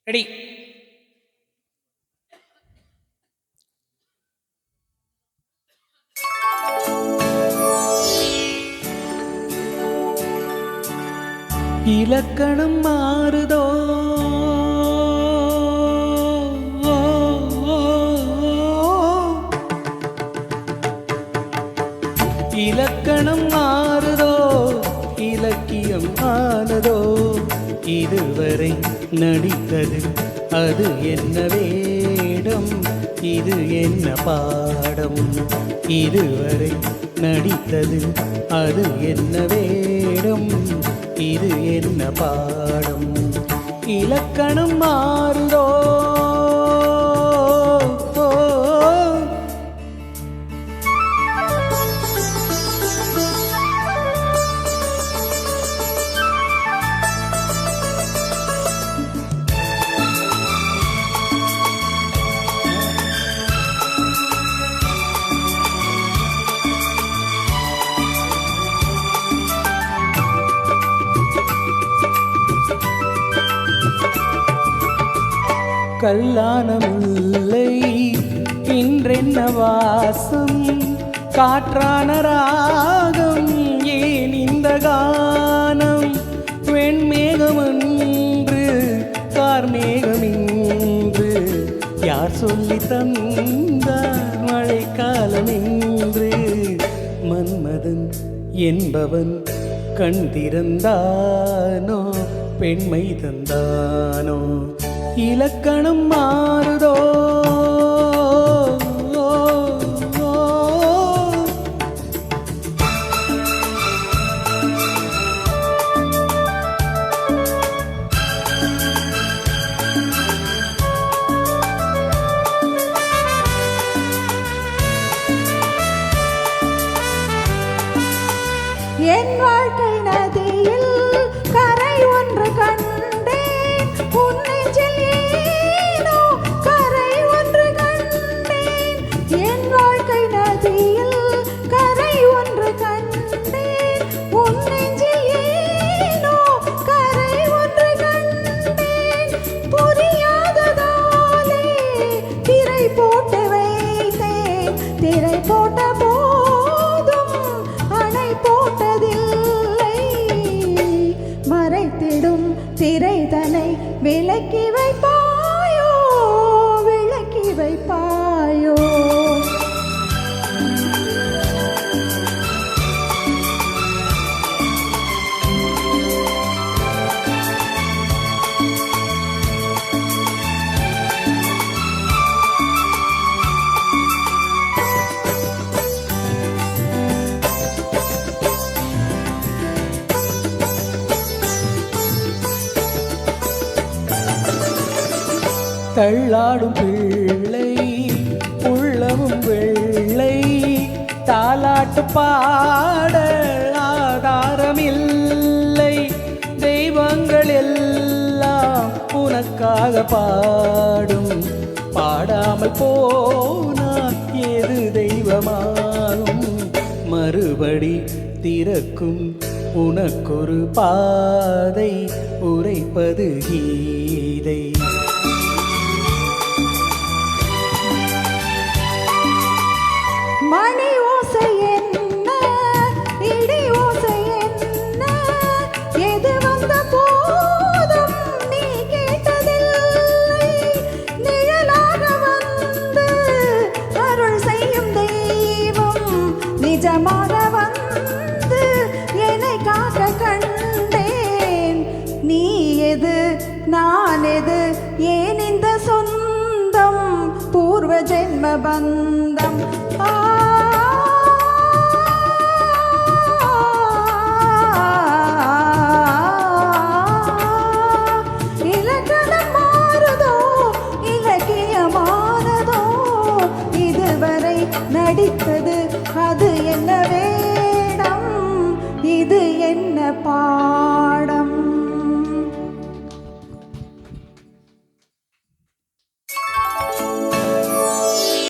Ready. இலக்கணம் மாறுதோ இலக்கணம் மாறுதோ இலக்கியம் ஆனதோ இதுவரை நடித்தது அது என்ன வேடம் இது என்ன பாடம் இதுவரை நடித்தது அது என்ன வேடம் இது என்ன பாடம் இலக்கணம் மாறுதோ கல்லான முல்லை இன்றென்ன வாசம் காற்றான ராகம் ஏன் இந்த கானம் வெண்மேகம் என்று கார்மேகம் இன்று யார் சொல்லி தந்தார் மழைக்காலம் என்று மன்மதன் என்பவன் கண் திறந்தானோ பெண்மை தந்தானோ இலக்கணம் மாறுதோ என் வாழ்க்கை நதியில் கரை ஒன்று கண்டேன் உன் நெஞ்சில் ஏனோ கரை ஒன்று கண்டேன் என் வாழ்க்கை நதியில் கரை ஒன்று கண்டேன் உன் நெஞ்சில் ஏனோ கரை ஒன்று கண்டேன் புரியாததாலே திரை போட்டு வைத்தேன் திரை போட்ட திரைதனை விளக்கி வைப்பாயோ விளக்கி வைப்பாயோ தள்ளாடும் பிள்ளை உள்ளமும் வெள்ளை தாலாட்டு பாட ஆதாரமில்லை தெய்வங்கள் எல்லாம் உனக்காக பாடும் பாடாமல் போனால் எது தெய்வமாகும் மறுபடி திறக்கும் உனக்கொரு பாதை உரைப்பது கீதை மணி ஓசை என்ன இடி ஓசை என்ன எது வந்த போதும் நீ கேட்டதில்லை நிழலாக வந்து அருள் செய்யும் தெய்வம் நிஜமாக வந்து என்னை காக்க கண்டேன் நீ எது நான் எது ஏன் இந்த சொந்தம் பூர்வ ஜென்ம பந்தம் இலக்கணம் மாறுதோ இலக்கியமானதோ இதுவரை நடித்தது அது என்ன வேடம் இது என்ன பாடம்